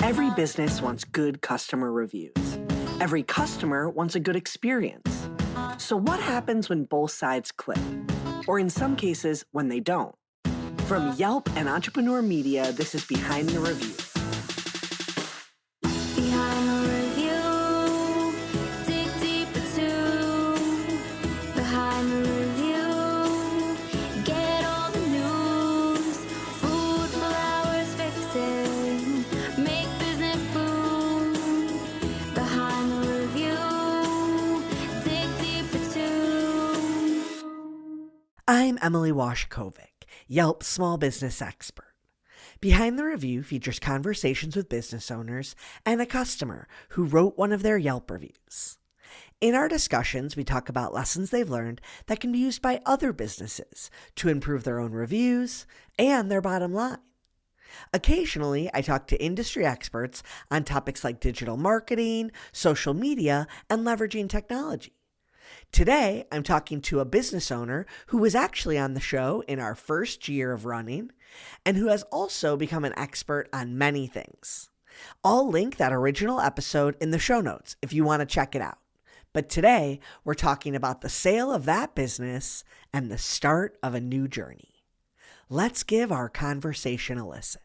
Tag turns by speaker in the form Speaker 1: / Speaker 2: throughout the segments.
Speaker 1: Every business wants good customer reviews. Every customer wants a good experience. So what happens when both sides click? Or in some cases, when they don't? From Yelp and Entrepreneur Media, this is Behind the Review.
Speaker 2: Behind the review, dig deeper too. Behind the review, get all the news. Food, flowers, fixing, make business boom. Behind the review, dig deeper too.
Speaker 1: I'm Emily Washkovic, Yelp small business expert. Behind the Review features conversations with business owners and a customer who wrote one of their Yelp reviews. In our discussions, we talk about lessons they've learned that can be used by other businesses to improve their own reviews and their bottom line. Occasionally, I talk to industry experts on topics like digital marketing, social media, and leveraging technology. Today, I'm talking to a business owner who was actually on the show in our first year of running and who has also become an expert on many things. I'll link that original episode in the show notes if you want to check it out. But today, we're talking about the sale of that business and the start of a new journey. Let's give our conversation a listen.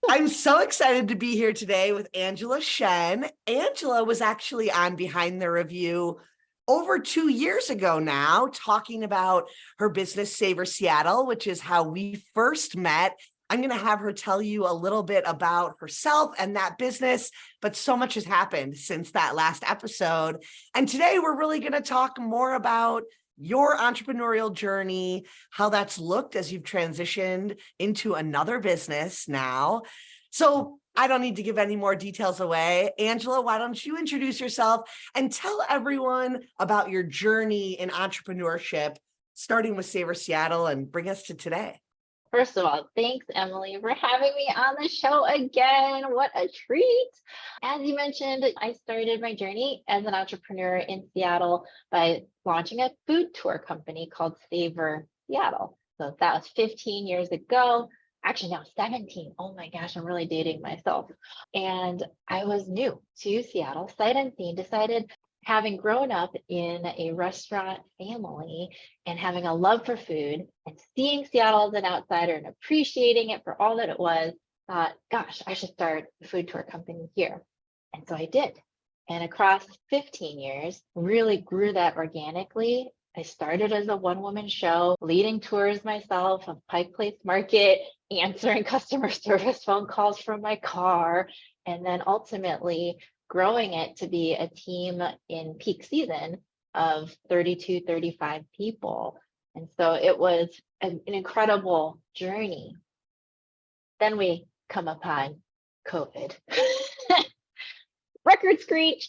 Speaker 1: I'm so excited to be here today with Angela Shen. Angela was actually on Behind the Review over 2 years ago now, talking about her business, Savor Seattle, which is how we first met. I'm going to have her tell you a little bit about herself and that business, but so much has happened since that last episode. And today we're really going to talk more about your entrepreneurial journey, how that's looked as you've transitioned into another business now. So I don't need to give any more details away. Angela, why don't you introduce yourself and tell everyone about your journey in entrepreneurship, starting with Savor Seattle, and bring us to today.
Speaker 3: First of all, thanks, Emily, for having me on the show again. What a treat. As you mentioned, I started my journey as an entrepreneur in Seattle by launching a food tour company called Savor Seattle. So that was 15 years ago. Actually, now 17. Oh my gosh, I'm really dating myself. And I was new to Seattle, sight unseen, decided, having grown up in a restaurant family and having a love for food and seeing Seattle as an outsider and appreciating it for all that it was, thought, gosh, I should start a food tour company here. And so I did. And across 15 years, really grew that organically. I started as a one-woman show, leading tours myself of Pike Place Market, answering customer service phone calls from my car, and then ultimately growing it to be a team in peak season of 32, 35 people. And so it was an incredible journey. Then we come upon COVID. Record screech.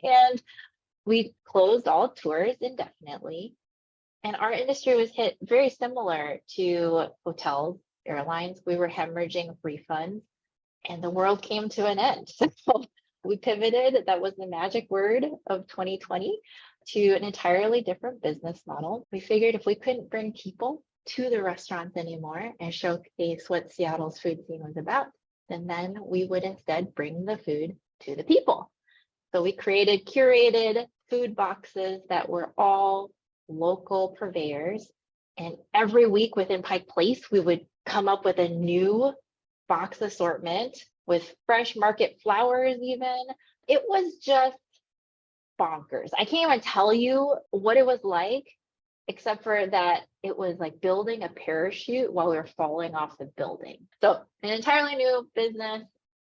Speaker 3: And we closed all tours indefinitely. And our industry was hit very similar to hotels, airlines. We were hemorrhaging refunds and the world came to an end. So we pivoted. That was the magic word of 2020 to an entirely different business model. We figured if we couldn't bring people to the restaurants anymore and showcase what Seattle's food scene was about, then we would instead bring the food to the people. So we created curated food boxes that were all local purveyors. And every week within Pike Place, we would come up with a new box assortment with fresh market flowers even. It was just bonkers. I can't even tell you what it was like, except for that it was like building a parachute while we were falling off the building. So an entirely new business.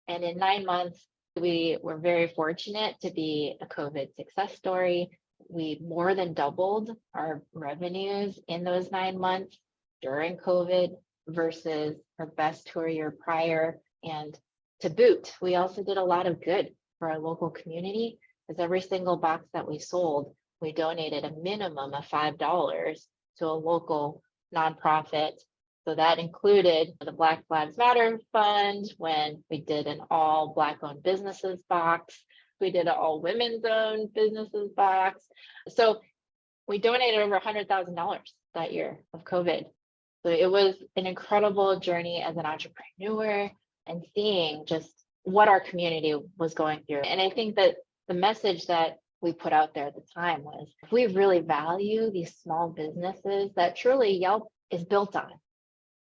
Speaker 3: And in 9 months, we were very fortunate to be a COVID success story. We more than doubled our revenues in those 9 months during COVID versus our best tour year prior. And to boot, we also did a lot of good for our local community, because every single box that we sold, we donated a minimum of $5 to a local nonprofit. So that included the Black Lives Matter Fund, when we did an all Black-owned businesses box. We did an all women's-owned businesses box. So we donated over $100,000 that year of COVID. So it was an incredible journey as an entrepreneur, and seeing just what our community was going through. And I think that the message that we put out there at the time was, if we really value these small businesses that truly Yelp is built on,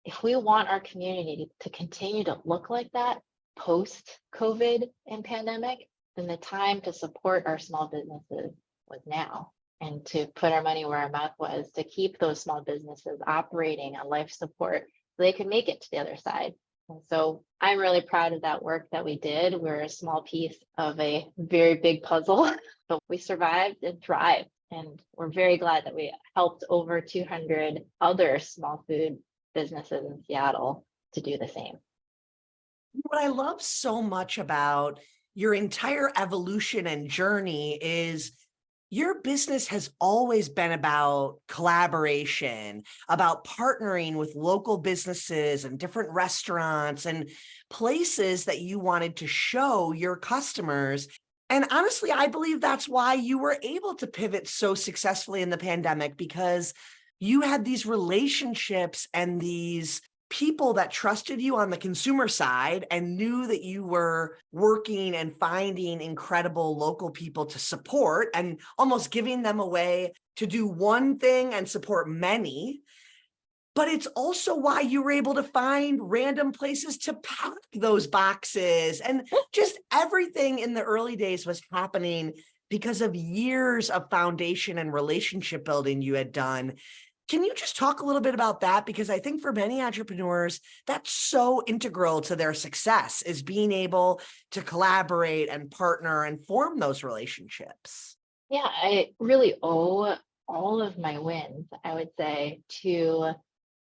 Speaker 3: if we want our community to continue to look like that post COVID and pandemic, then the time to support our small businesses was now, and to put our money where our mouth was, to keep those small businesses operating on life support so they could make it to the other side. And so I'm really proud of that work that we did. We're a small piece of a very big puzzle, but we survived and thrived. And we're very glad that we helped over 200 other small food businesses in Seattle to do the same.
Speaker 1: What I love so much about your entire evolution and journey is your business has always been about collaboration, about partnering with local businesses and different restaurants and places that you wanted to show your customers. And honestly, I believe that's why you were able to pivot so successfully in the pandemic, because you had these relationships and these people that trusted you on the consumer side and knew that you were working and finding incredible local people to support and almost giving them a way to do one thing and support many. But it's also why you were able to find random places to pack those boxes, and just everything in the early days was happening because of years of foundation and relationship building you had done. Can you just talk a little bit about that? Because I think for many entrepreneurs, that's so integral to their success, is being able to collaborate and partner and form those relationships.
Speaker 3: Yeah, I really owe all of my wins, I would say, to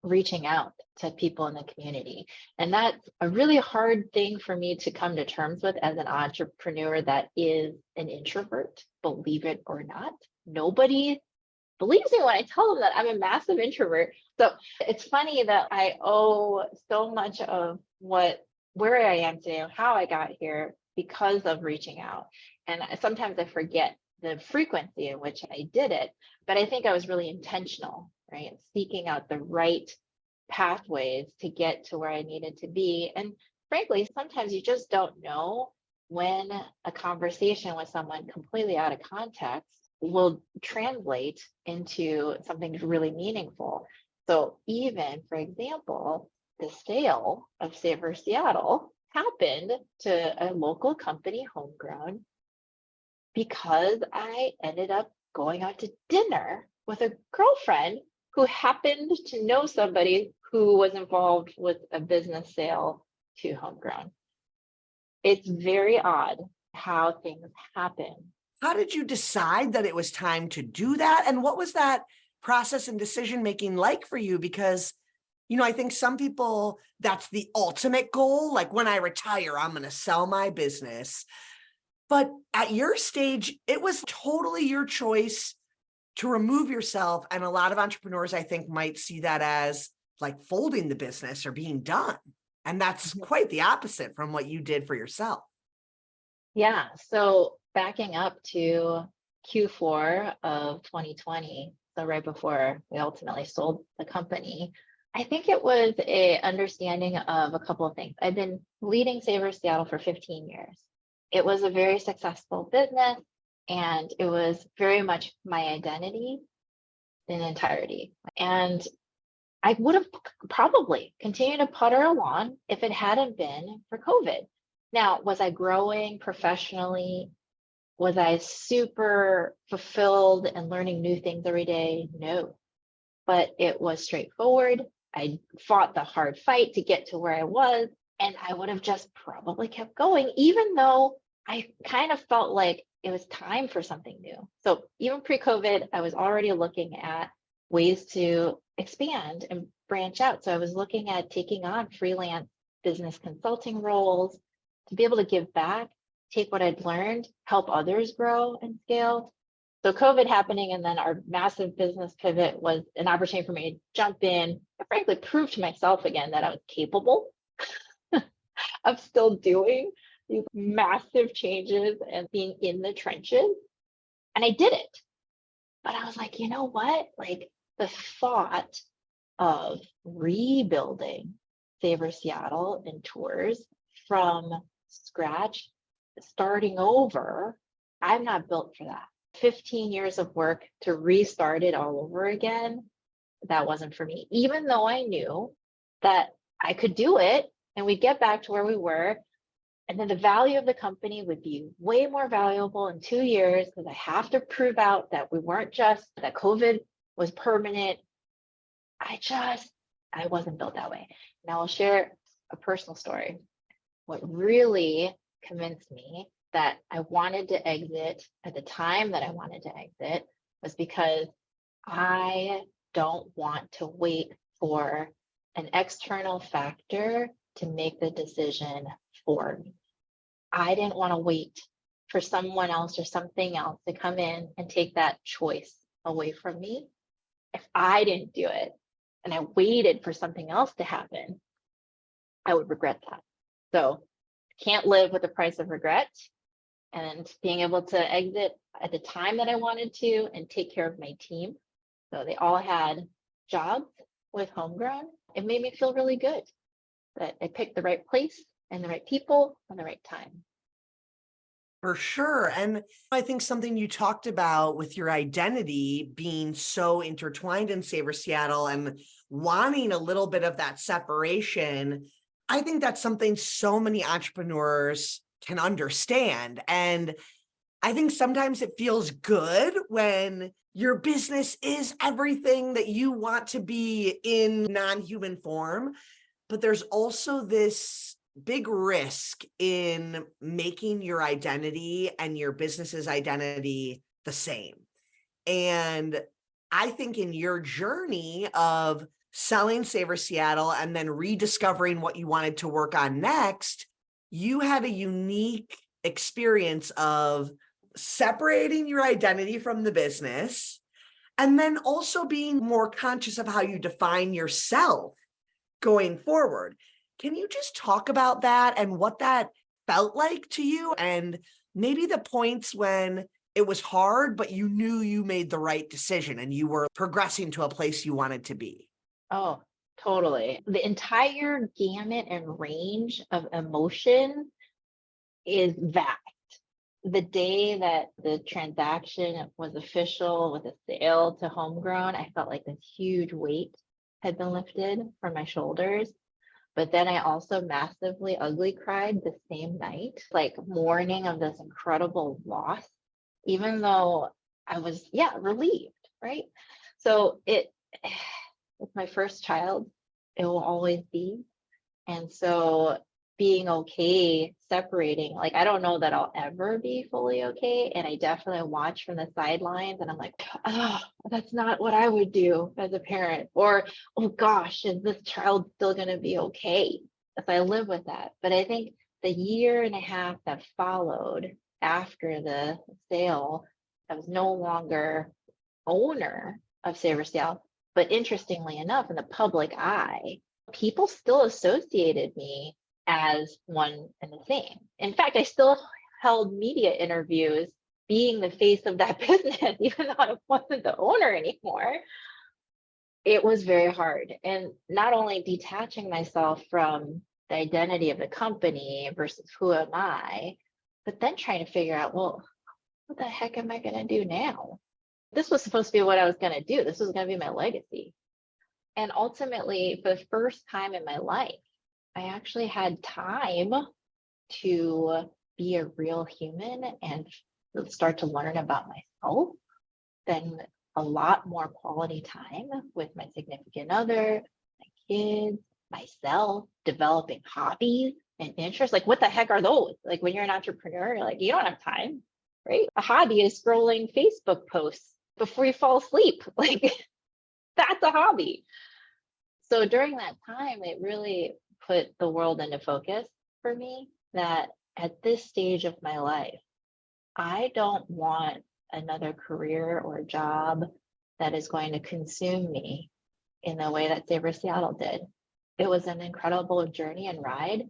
Speaker 3: reaching out to people in the community. And that's a really hard thing for me to come to terms with as an entrepreneur that is an introvert, believe it or not. Nobody believes me when I tell them that I'm a massive introvert. So it's funny that I owe so much of where I am today and how I got here because of reaching out. And sometimes I forget the frequency in which I did it, but I think I was really intentional, right? Seeking out the right pathways to get to where I needed to be. And frankly, sometimes you just don't know when a conversation with someone completely out of context will translate into something really meaningful. So even, for example, the sale of Savor Seattle happened to a local company, homegrown, because I ended up going out to dinner with a girlfriend who happened to know somebody who was involved with a business sale to homegrown. It's very odd how things happen.
Speaker 1: How did you decide that it was time to do that? And what was that process and decision making like for you? Because, I think some people, that's the ultimate goal. Like, when I retire, I'm going to sell my business. But at your stage, it was totally your choice to remove yourself. And a lot of entrepreneurs, I think, might see that as like folding the business or being done. And that's quite the opposite from what you did for yourself.
Speaker 3: Yeah. So backing up to Q4 of 2020, so right before we ultimately sold the company, I think it was a understanding of a couple of things. I've been leading Savor Seattle for 15 years. It was a very successful business, and it was very much my identity in entirety. And I would have probably continued to putter along if it hadn't been for COVID. Now, was I growing professionally? Was I super fulfilled and learning new things every day? No, but it was straightforward. I fought the hard fight to get to where I was, and I would have just probably kept going, even though I kind of felt like it was time for something new. So even pre-COVID, I was already looking at ways to expand and branch out. So I was looking at taking on freelance business consulting roles to be able to give back, take what I'd learned, help others grow and scale. So COVID happening, and then our massive business pivot was an opportunity for me to jump in and frankly prove to myself again that I was capable of still doing these massive changes and being in the trenches. And I did it. But I was like, you know what? Like, the thought of rebuilding Savor Seattle and tours from scratch, starting over. I'm not built for that. 15 years of work to restart it all over again, that wasn't for me. Even though I knew that I could do it and we'd get back to where we were, and then the value of the company would be way more valuable in 2 years because I have to prove out that we weren't just that COVID was permanent. I wasn't built that way. Now I'll share a personal story. What really convinced me that I wanted to exit at the time that I wanted to exit was because I don't want to wait for an external factor to make the decision for me. I didn't want to wait for someone else or something else to come in and take that choice away from me. If I didn't do it and I waited for something else to happen, I would regret that. So can't live with the price of regret, and being able to exit at the time that I wanted to and take care of my team. So they all had jobs with Homegrown. It made me feel really good that I picked the right place and the right people and the right time.
Speaker 1: For sure. And I think something you talked about with your identity being so intertwined in Savor Seattle and wanting a little bit of that separation, I think that's something so many entrepreneurs can understand. And I think sometimes it feels good when your business is everything that you want to be in non-human form, but there's also this big risk in making your identity and your business's identity the same. And I think in your journey of selling Savor Seattle and then rediscovering what you wanted to work on next, you had a unique experience of separating your identity from the business and then also being more conscious of how you define yourself going forward. Can you just talk about that and what that felt like to you, and maybe the points when it was hard, but you knew you made the right decision and you were progressing to a place you wanted to be?
Speaker 3: Oh, totally. The entire gamut and range of emotion is vast. The day that the transaction was official with a sale to Homegrown, I felt like this huge weight had been lifted from my shoulders. But then I also massively ugly cried the same night, like mourning of this incredible loss, even though I was, relieved, right? So it's my first child, it will always be. And so being okay separating, like, I don't know that I'll ever be fully okay. And I definitely watch from the sidelines and I'm like, oh, that's not what I would do as a parent. Or, oh gosh, is this child still going to be okay if I live with that? But I think the year and a half that followed after the sale, I was no longer owner of Savor Seattle. But interestingly enough, in the public eye, people still associated me as one and the same. In fact, I still held media interviews being the face of that business, even though I wasn't the owner anymore. It was very hard. And not only detaching myself from the identity of the company versus who am I, but then trying to figure out, well, what the heck am I going to do now? This was supposed to be what I was going to do. This was going to be my legacy. And ultimately, for the first time in my life, I actually had time to be a real human and start to learn about myself, then a lot more quality time with my significant other, my kids, myself, developing hobbies and interests. Like, what the heck are those? Like, when you're an entrepreneur, you're like, you don't have time, right? A hobby is scrolling Facebook posts before you fall asleep. Like, that's a hobby. So during that time, it really put the world into focus for me that at this stage of my life, I don't want another career or job that is going to consume me in the way that Savor Seattle did. It was an incredible journey and ride,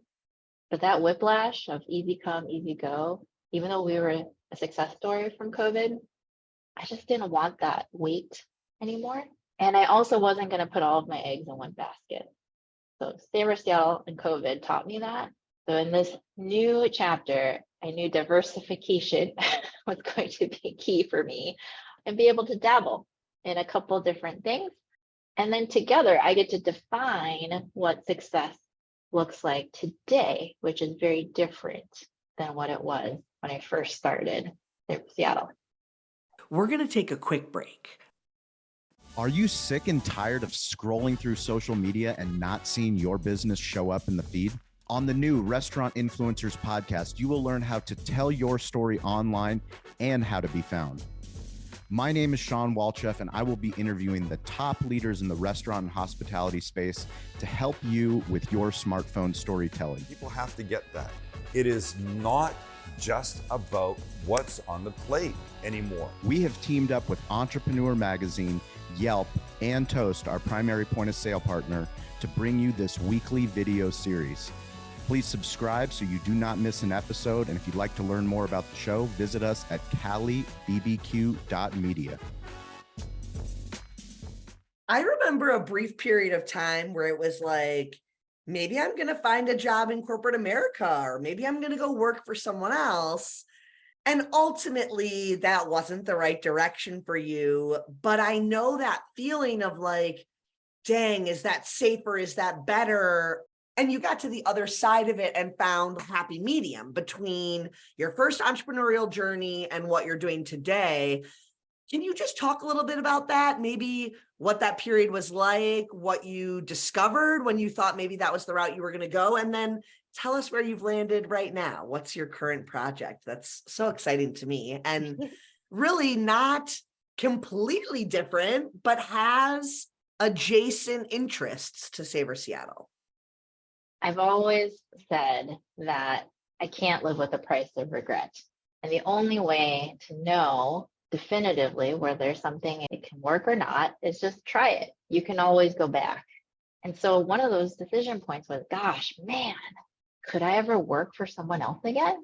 Speaker 3: but that whiplash of easy come, easy go, even though we were a success story from COVID, I just didn't want that weight anymore. And I also wasn't going to put all of my eggs in one basket. So Savor Seattle and COVID taught me that. So in this new chapter, I knew diversification was going to be key for me and be able to dabble in a couple different things. And then together, I get to define what success looks like today, which is very different than what it was when I first started in Seattle.
Speaker 1: We're going to take a quick break.
Speaker 4: Are you sick and tired of scrolling through social media and not seeing your business show up in the feed? On the new Restaurant Influencers podcast, you will learn how to tell your story online and how to be found. My name is Sean Walchef, and I will be interviewing the top leaders in the restaurant and hospitality space to help you with your smartphone storytelling.
Speaker 5: People have to get that. It is not just about what's on the plate anymore.
Speaker 4: We have teamed up with Entrepreneur Magazine, Yelp, and Toast, our primary point of sale partner, to bring you this weekly video series. Please subscribe so you do not miss an episode. And if you'd like to learn more about the show, visit us at calibbq.media.
Speaker 1: I remember a brief period of time where it was like, maybe I'm going to find a job in corporate America, or maybe I'm going to go work for someone else. And ultimately, that wasn't the right direction for you. But I know that feeling of like, dang, is that safer? Is that better? And you got to the other side of it and found a happy medium between your first entrepreneurial journey and what you're doing today. Can you just talk a little bit about that? Maybe what that period was like, what you discovered when you thought maybe that was the route you were going to go, and then tell us where you've landed right now. What's your current project? That's so exciting to me, and really not completely different, but has adjacent interests to Savor Seattle.
Speaker 3: I've always said that I can't live with the price of regret. And the only way to know definitively whether something it can work or not is just try it. You can always go back. And so one of those decision points was, gosh, man, could I ever work for someone else again?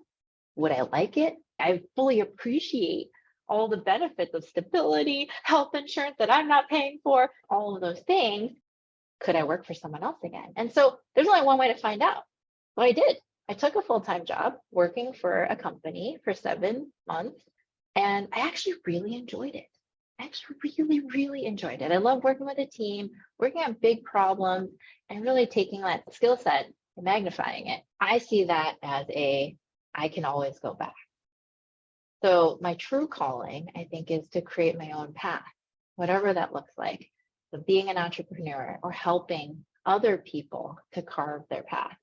Speaker 3: Would I like it? I fully appreciate all the benefits of stability, health insurance that I'm not paying for, all of those things. Could I work for someone else again? And so there's only one way to find out. Well, I did. I took a full-time job working for a company for 7 months, and I actually really enjoyed it. I actually really enjoyed it. I love working with a team, working on big problems, and really taking that skill set and magnifying it. I see that as I can always go back. So my true calling, I think, is to create my own path, whatever that looks like. So being an entrepreneur or helping other people to carve their path.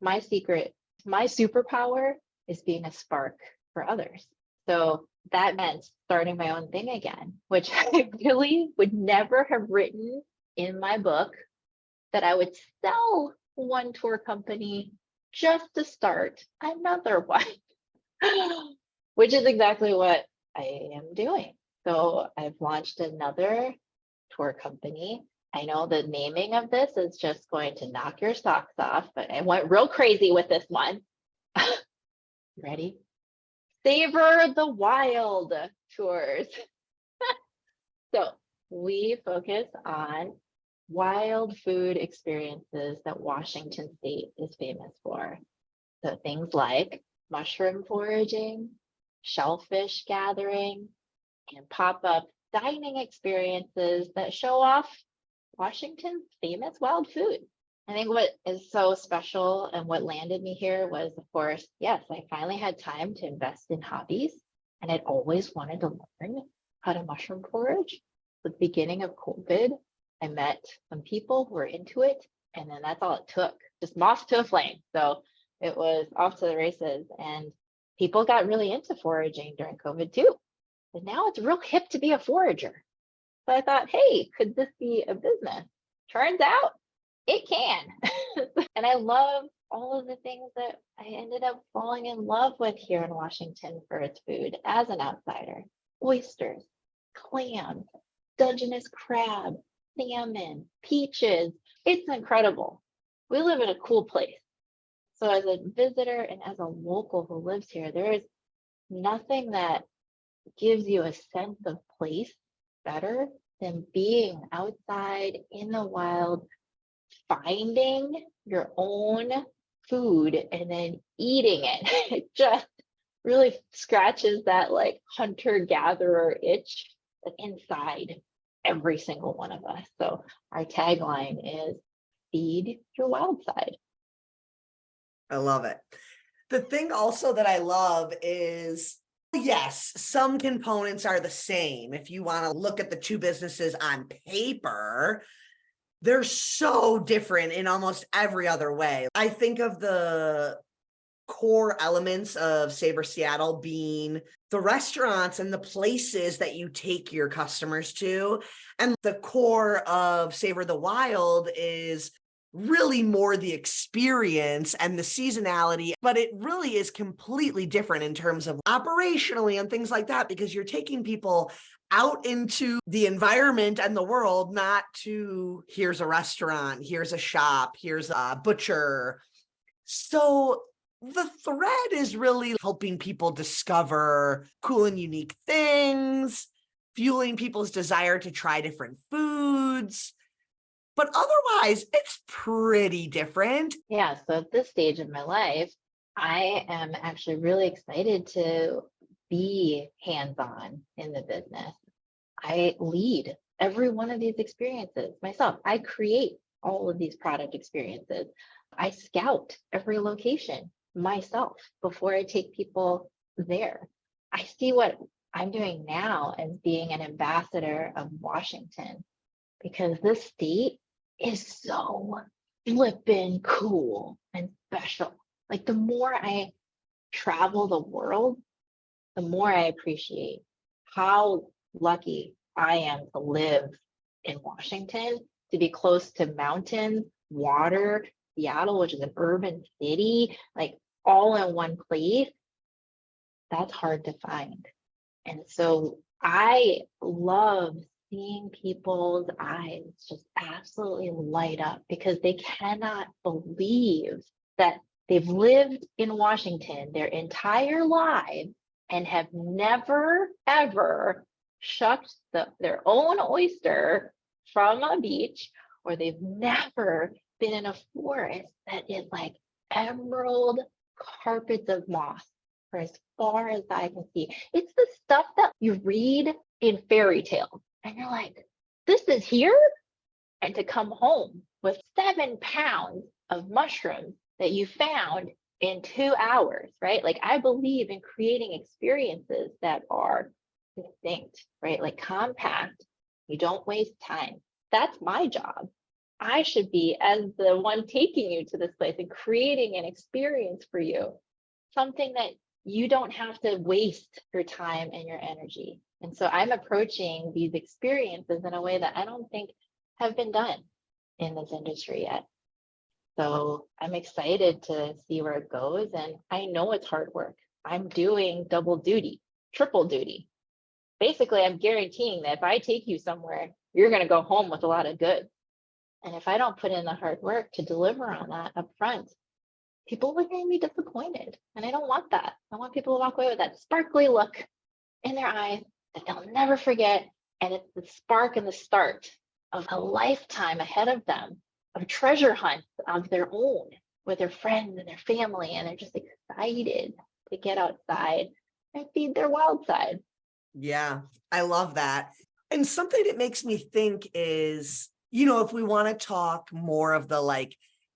Speaker 3: My secret, my superpower is being a spark for others. So that meant starting my own thing again, which I really would never have written in my book, that I would sell one tour company just to start another one, which is exactly what I am doing. So I've launched another tour company. I know the naming of this is just going to knock your socks off, but I went real crazy with this one. Ready? Savor the Wild tours. So we focus on wild food experiences that Washington State is famous for. So things like mushroom foraging, shellfish gathering, and pop-up dining experiences that show off Washington's famous wild food. I think what is so special and what landed me here was, of course, yes, I finally had time to invest in hobbies, and I'd always wanted to learn how to mushroom forage. At the beginning of COVID, I met some people who were into it, and then that's all it took, just moth to a flame. So it was off to the races, and people got really into foraging during COVID too. But now it's real hip to be a forager. So I thought, hey, could this be a business? Turns out it can. And I love all of the things that I ended up falling in love with here in Washington for its food as an outsider. Oysters, clams, Dungeness crab, salmon, peaches. It's incredible. We live in a cool place. So as a visitor and as a local who lives here, there is nothing that gives you a sense of place better than being outside in the wild, finding your own food and then eating it. It just really scratches that like hunter-gatherer itch that's inside every single one of us. So our tagline is feed your wild side.
Speaker 1: I love it. The thing also that I love is, yes, some components are the same. If you want to look at the two businesses on paper, they're so different in almost every other way. I think of the core elements of Savor Seattle being the restaurants and the places that you take your customers to. And the core of Savor the Wild is really more the experience and the seasonality, but it really is completely different in terms of operationally and things like that, because you're taking people out into the environment and the world, not to here's a restaurant, here's a shop, here's a butcher. So the thread is really helping people discover cool and unique things, fueling people's desire to try different foods. But otherwise, it's pretty different.
Speaker 3: Yeah, so at this stage of my life, I am actually really excited to be hands-on in the business. I lead every one of these experiences myself. I create all of these product experiences. I scout every location myself before I take people there. I see what I'm doing now as being an ambassador of Washington, because this state is so flippin' cool and special. Like the more I travel the world, the more I appreciate how lucky I am to live in Washington, to be close to mountains, water, Seattle, which is an urban city, like all in one place. That's hard to find. And so I love seeing people's eyes just absolutely light up because they cannot believe that they've lived in Washington their entire lives and have never, ever shucked their own oyster from a beach, or they've never been in a forest that is like emerald carpets of moss for as far as I can see. It's the stuff that you read in fairy tales. And you're like, this is here? And to come home with 7 pounds of mushrooms that you found in 2 hours, right? Like I believe in creating experiences that are distinct, right? Like compact, you don't waste time. That's my job. I should be as the one taking you to this place and creating an experience for you, something that you don't have to waste your time and your energy. And so I'm approaching these experiences in a way that I don't think have been done in this industry yet. So I'm excited to see where it goes. And I know it's hard work. I'm doing double duty, triple duty. Basically, I'm guaranteeing that if I take you somewhere, you're going to go home with a lot of goods. And if I don't put in the hard work to deliver on that up front, people are going to be disappointed. And I don't want that. I want people to walk away with that sparkly look in their eyes that they'll never forget. And it's the spark and the start of a lifetime ahead of them, of treasure hunts of their own with their friends and their family. And they're just excited to get outside and feed their wild side.
Speaker 1: Yeah, I love that. And something that makes me think is, you know, if we want to talk more of the like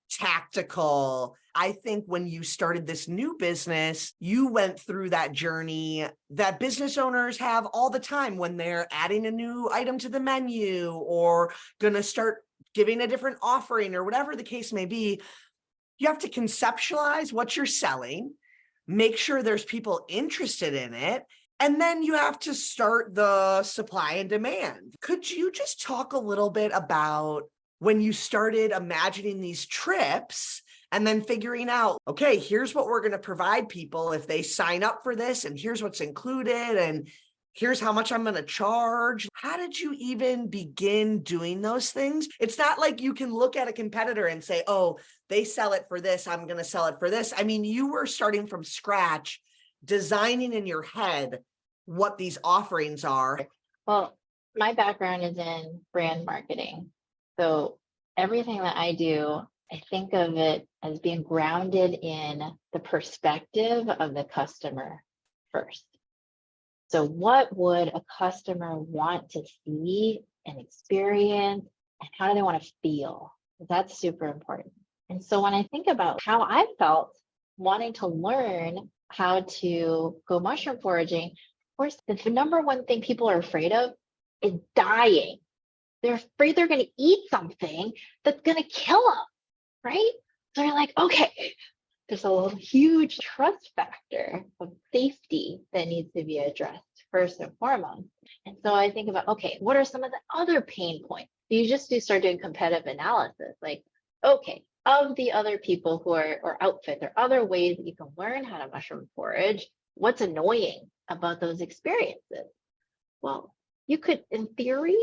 Speaker 1: tactical, I think when you started this new business, you went through that journey that business owners have all the time when they're adding a new item to the menu or going to start giving a different offering or whatever the case may be. You have to conceptualize what you're selling, make sure there's people interested in it, and then you have to start the supply and demand. Could you just talk a little bit about when you started imagining these trips and then figuring out, okay, here's what we're going to provide people if they sign up for this, and here's what's included, and here's how much I'm going to charge. How did you even begin doing those things? It's not like you can look at a competitor and say, oh, they sell it for this, I'm going to sell it for this. I mean, you were starting from scratch, designing in your head what these offerings are.
Speaker 3: Well, my background is in brand marketing. So everything that I do I think of it as being grounded in the perspective of the customer first. So, what would a customer want to see and experience, and how do they want to feel? That's super important. And so, when I think about how I felt wanting to learn how to go mushroom foraging, of course, the number one thing people are afraid of is dying. They're afraid they're going to eat something that's going to kill them, right? So they're like, okay, there's a huge trust factor of safety that needs to be addressed first and foremost. And so I think about, okay, what are some of the other pain points? You just do start doing competitive analysis, like, okay, of the other people who are, or outfits, or other ways that you can learn how to mushroom forage, what's annoying about those experiences? Well, you could, in theory,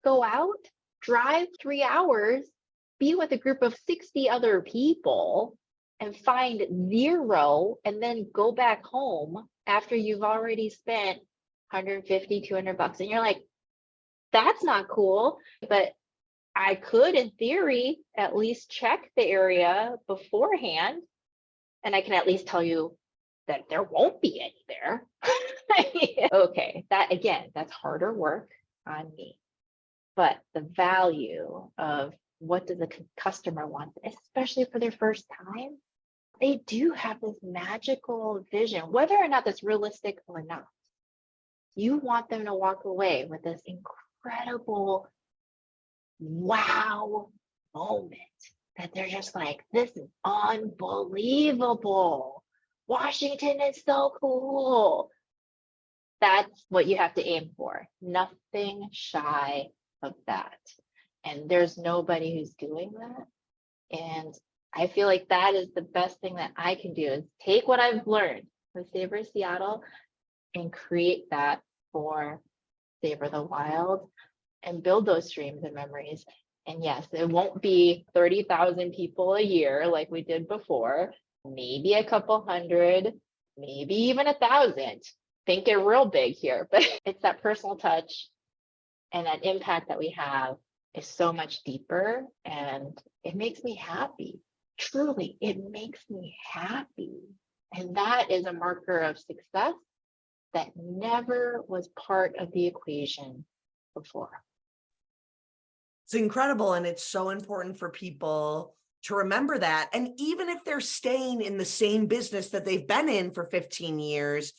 Speaker 3: go out, drive 3 hours, be with a group of 60 other people, and find zero, and then go back home after you've already spent 150, 200 bucks. And you're like, that's not cool. But I could, in theory, at least check the area beforehand, and I can at least tell you that there won't be any there. Okay, that again, that's harder work on me. But the value of what does the customer want, especially for their first time, they do have this magical vision, whether or not that's realistic or not. You want them to walk away with this incredible wow moment that they're just like, this is unbelievable. Washington is so cool. That's what you have to aim for. Nothing shy of that. And there's nobody who's doing that. And I feel like that is the best thing that I can do, is take what I've learned with Savor Seattle and create that for Savor the Wild and build those streams and memories. And yes, it won't be 30,000 people a year like we did before, maybe a couple hundred, maybe even 1,000. Think it real big here, but it's that personal touch, and that impact that we have is so much deeper, and it makes me happy. Truly, it makes me happy. And that is a marker of success that never was part of the equation before.
Speaker 1: It's incredible. And it's so important for people to remember that. And even if they're staying in the same business that they've been in for 15 years,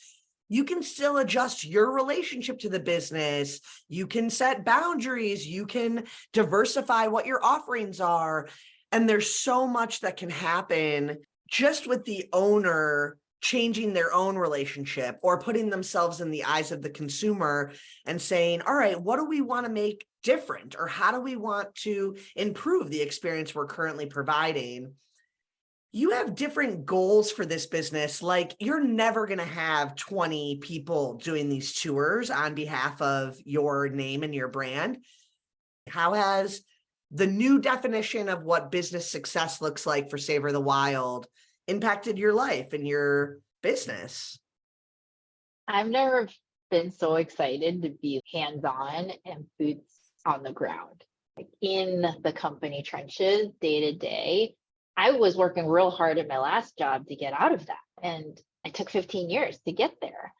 Speaker 1: you can still adjust your relationship to the business. You can set boundaries. You can diversify what your offerings are. And there's so much that can happen just with the owner changing their own relationship or putting themselves in the eyes of the consumer and saying, all right, what do we want to make different? Or how do we want to improve the experience we're currently providing? You have different goals for this business. Like, you're never going to have 20 people doing these tours on behalf of your name and your brand. How has the new definition of what business success looks like for Savor the Wild impacted your life and your business?
Speaker 3: I've never been so excited to be hands-on and boots on the ground, like in the company trenches day to day. I was working real hard at my last job to get out of that. And it took 15 years to get there.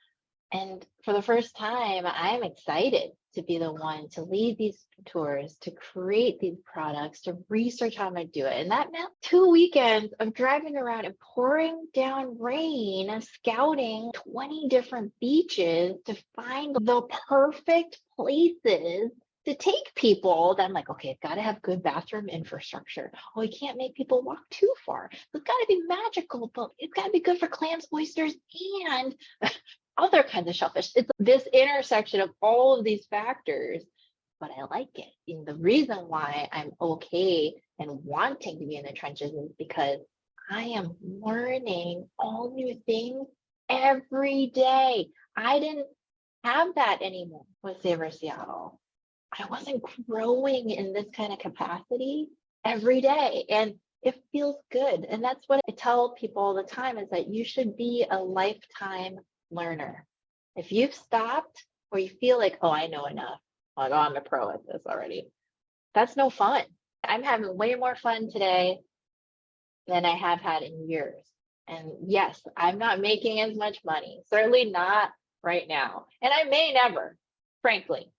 Speaker 3: And for the first time, I'm excited to be the one to lead these tours, to create these products, to research how I'm going to do it. And that meant 2 weekends of driving around and pouring down rain, scouting 20 different beaches to find the perfect places to take people. That I'm like, okay, it's got to have good bathroom infrastructure. Oh, you can't make people walk too far. It's got to be magical, but it's got to be good for clams, oysters, and other kinds of shellfish. It's this intersection of all of these factors, but I like it. And the reason why I'm okay and wanting to be in the trenches is because I am learning all new things every day. I didn't have that anymore with Savor Seattle. I wasn't growing in this kind of capacity every day, and it feels good. And that's what I tell people all the time, is that you should be a lifetime learner. If you've stopped, or you feel like, oh, I know enough, like, oh, I'm a pro at this already, that's no fun. I'm having way more fun today than I have had in years. And yes, I'm not making as much money, certainly not right now. And I may never, frankly,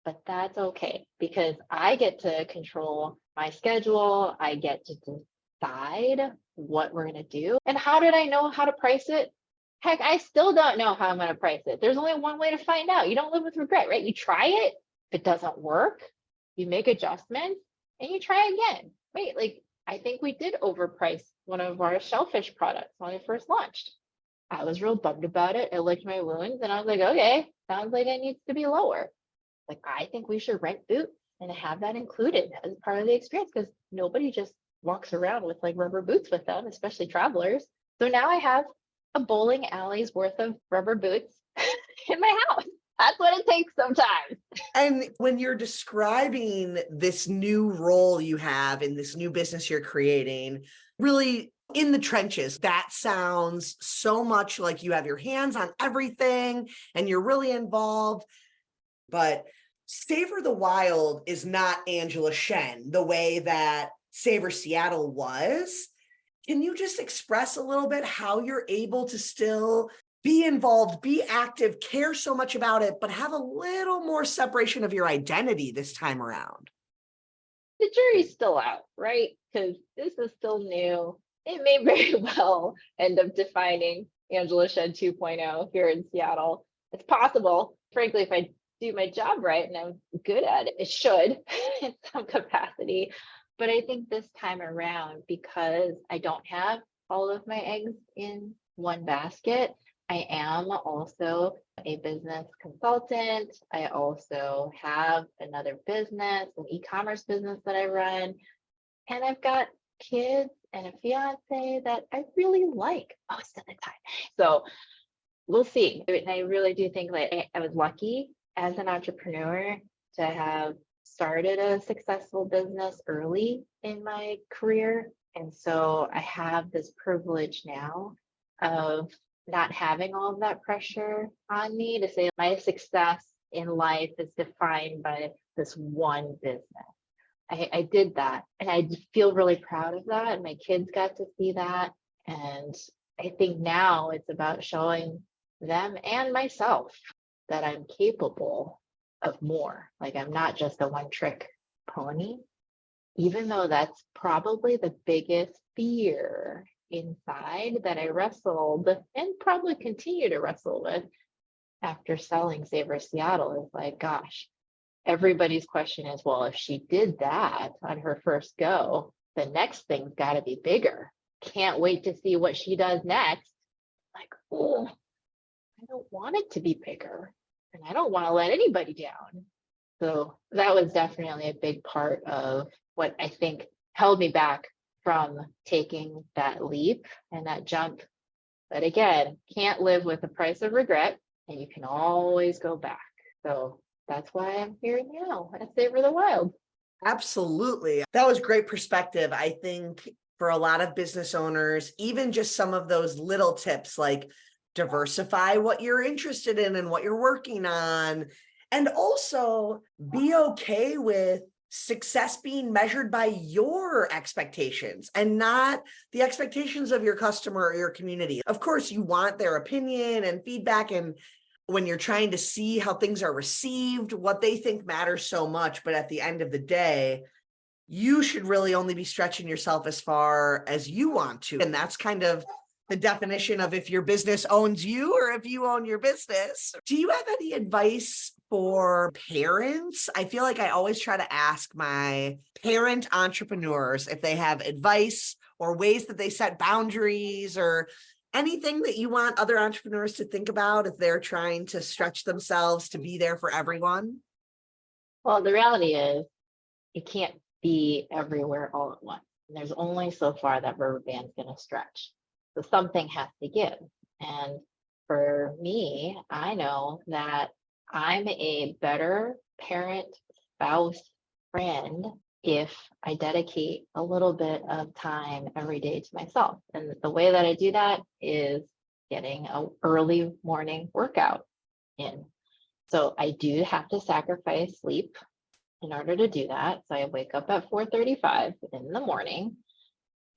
Speaker 3: but that's okay because I get to control my schedule. I get to decide what we're going to do. And how did I know how to price it? Heck, I still don't know how I'm going to price it. There's only one way to find out. You don't live with regret, right? You try it. If it doesn't work, you make adjustments and you try again. Wait, like I think we did overprice one of our shellfish products when it first launched. I was real bummed about it. I licked my wounds and I was like, okay, sounds like it needs to be lower. Like, I think we should rent boots and have that included as part of the experience because nobody just walks around with like rubber boots with them, especially travelers. So now I have a bowling alley's worth of rubber boots in my house. That's what it takes sometimes.
Speaker 1: And when you're describing this new role you have in this new business you're creating, really in the trenches, that sounds so much like you have your hands on everything and you're really involved. But Savor the Wild is not Angela Shen the way that Savor Seattle was. Can you just express a little bit how you're able to still be involved, be active, care so much about it, but have a little more separation of your identity this time around?
Speaker 3: The jury's still out, right? Because this is still new. It may very well end up defining Angela Shen 2.0 here in Seattle. It's possible. Frankly, if I do my job right and I'm good at it, it should in some capacity. But I think this time around, because I don't have all of my eggs in one basket, I am also a business consultant. I also have another business, an e-commerce business that I run. And I've got kids and a fiance that I really like most of the time. So we'll see. And I really do think like I was lucky as an entrepreneur to have started a successful business early in my career. And so I have this privilege now of not having all of that pressure on me to say my success in life is defined by this one business. I did that and I feel really proud of that. And my kids got to see that. And I think now it's about showing them and myself that I'm capable of more. Like I'm not just a one-trick pony, even though that's probably the biggest fear inside that I wrestled and probably continue to wrestle with after selling Savor Seattle is like, gosh, everybody's question is, well, if she did that on her first go, the next thing's got to be bigger. Can't wait to see what she does next. Like, oh, I don't want it to be bigger and I don't want to let anybody down. So that was definitely a big part of what I think held me back from taking that leap and that jump. But again, can't live with the price of regret and you can always go back. So that's why I'm here now at Savor the Wild.
Speaker 1: Absolutely. That was great perspective. I think for a lot of business owners, even just some of those little tips like diversify what you're interested in and what you're working on, and also be okay with success being measured by your expectations and not the expectations of your customer or your community. Of course, you want their opinion and feedback, and when you're trying to see how things are received, what they think matters so much. But at the end of the day, you should really only be stretching yourself as far as you want to. And that's kind of the definition of if your business owns you or if you own your business. Do you have any advice for parents? I feel like I always try to ask my parent entrepreneurs if they have advice or ways that they set boundaries or anything that you want other entrepreneurs to think about if they're trying to stretch themselves to be there for everyone.
Speaker 3: Well, the reality is you can't be everywhere all at once. And there's only so far that rubber band's going to stretch. So something has to give. And for me, I know that I'm a better parent, spouse, friend if I dedicate a little bit of time every day to myself. And the way that I do that is getting an early morning workout in. So I do have to sacrifice sleep in order to do that. So I wake up at 4:35 in the morning,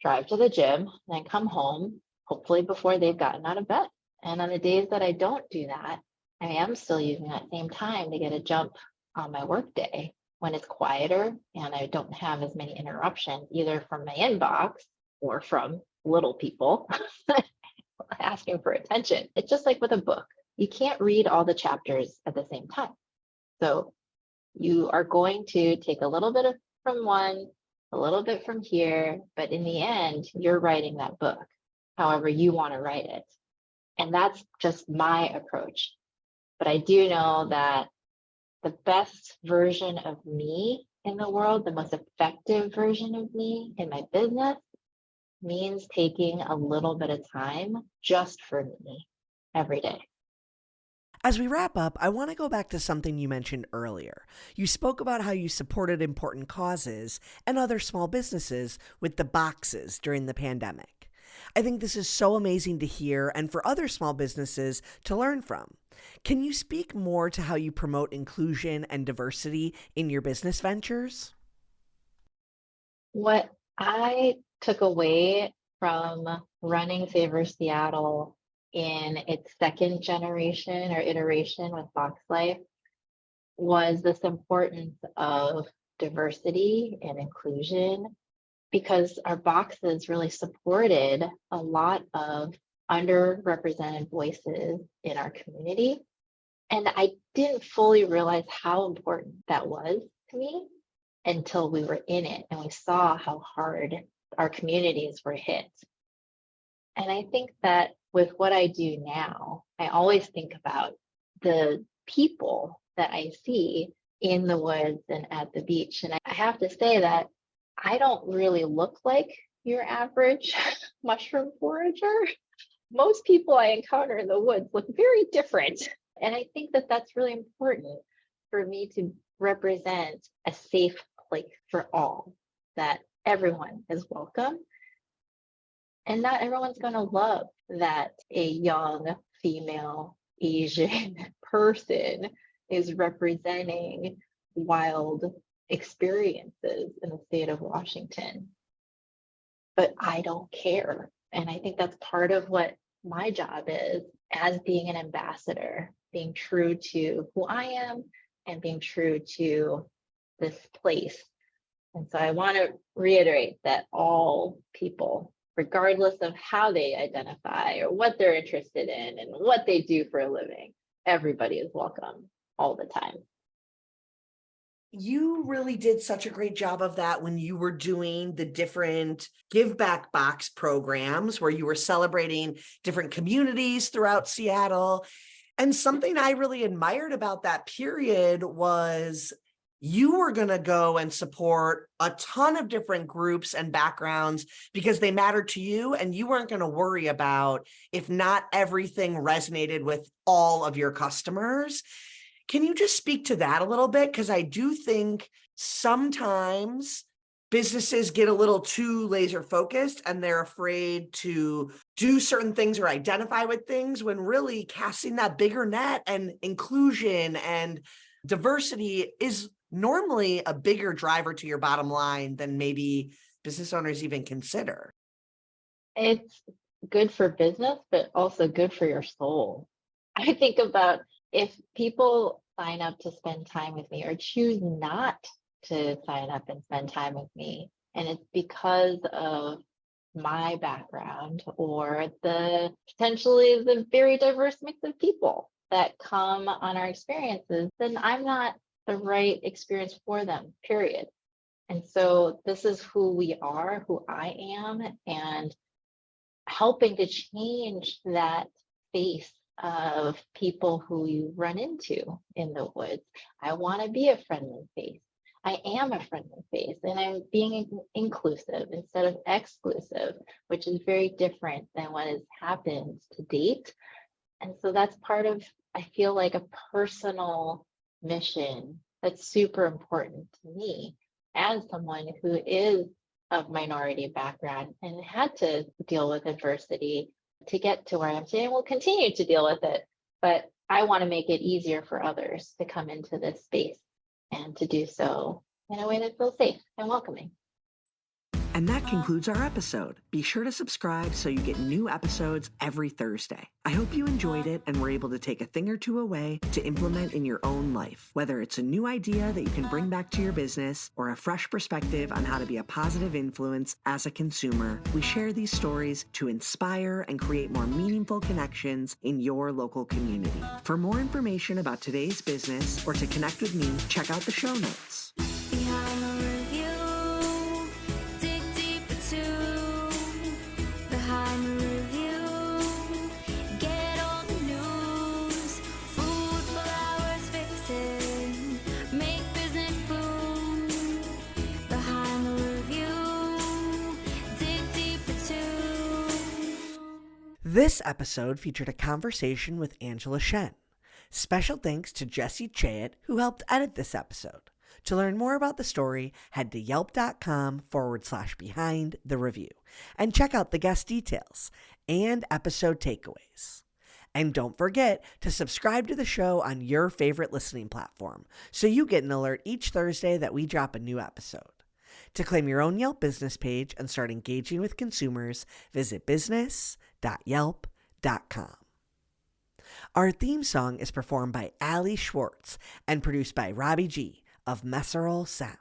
Speaker 3: drive to the gym, then come home, hopefully before they've gotten out of bed. And on the days that I don't do that, I am still using that same time to get a jump on my work day when it's quieter and I don't have as many interruptions, either from my inbox or from little people asking for attention. It's just like with a book. You can't read all the chapters at the same time. So you are going to take a little bit from one, a little bit from here, but in the end, you're writing that book however you want to write it. And that's just my approach. But I do know that the best version of me in the world, the most effective version of me in my business, means taking a little bit of time just for me every day.
Speaker 1: As we wrap up, I want to go back to something you mentioned earlier. You spoke about how you supported important causes and other small businesses with the boxes during the pandemic. I think this is so amazing to hear and for other small businesses to learn from. Can you speak more to how you promote inclusion and diversity in your business ventures?
Speaker 3: What I took away from running Savor Seattle in its second generation or iteration with Box Life was this importance of diversity and inclusion, because our boxes really supported a lot of underrepresented voices in our community. And I didn't fully realize how important that was to me until we were in it and we saw how hard our communities were hit. And I think that with what I do now, I always think about the people that I see in the woods and at the beach. And I have to say that I don't really look like your average mushroom forager. Most people I encounter in the woods look very different. And I think that that's really important for me to represent a safe place for all, that everyone is welcome. And not everyone's going to love that a young female Asian person is representing wild experiences in the state of Washington. But I don't care. And I think that's part of what my job is as being an ambassador, being true to who I am and being true to this place. And so I want to reiterate that all people, regardless of how they identify or what they're interested in and what they do for a living, everybody is welcome all the time.
Speaker 1: You really did such a great job of that when you were doing the different Give Back Box programs where you were celebrating different communities throughout Seattle. And something I really admired about that period was you were going to go and support a ton of different groups and backgrounds because they mattered to you, and you weren't going to worry about if not everything resonated with all of your customers. Can you just speak to that a little bit? Because I do think sometimes businesses get a little too laser focused and they're afraid to do certain things or identify with things, when really casting that bigger net and inclusion and diversity is normally a bigger driver to your bottom line than maybe business owners even consider.
Speaker 3: It's good for business, but also good for your soul. I think about if people sign up to spend time with me or choose not to sign up and spend time with me, and it's because of my background or potentially the very diverse mix of people that come on our experiences, then I'm not the right experience for them, period. And so this is who we are, who I am, and helping to change that face of people who you run into in the woods. I want to be a friendly face. I am a friendly face, and I'm being inclusive instead of exclusive, which is very different than what has happened to date. And so that's part of, I feel like, a personal mission that's super important to me as someone who is of minority background and had to deal with adversity to get to where I am today, and will continue to deal with it. But I want to make it easier for others to come into this space and to do so in a way that feels safe and welcoming.
Speaker 1: And that concludes our episode. Be sure to subscribe so you get new episodes every Thursday. I hope you enjoyed it and were able to take a thing or two away to implement in your own life, whether it's a new idea that you can bring back to your business or a fresh perspective on how to be a positive influence as a consumer. We share these stories to inspire and create more meaningful connections in your local community. For more information about today's business or to connect with me, check out the show notes.
Speaker 2: Behind the review, dig deeper too. Behind the review, get all the news. Food, flowers, fixing, make business boom. Behind the review, dig deeper too.
Speaker 1: This episode featured a conversation with Angela Shen. Special thanks to Jesse Chayet, who helped edit this episode. To learn more about the story, head to yelp.com/behind the review and check out the guest details and episode takeaways. And don't forget to subscribe to the show on your favorite listening platform so you get an alert each Thursday that we drop a new episode. To claim your own Yelp business page and start engaging with consumers, visit business.yelp.com. Our theme song is performed by Ali Schwartz and produced by Robbie G of Messerol Sound.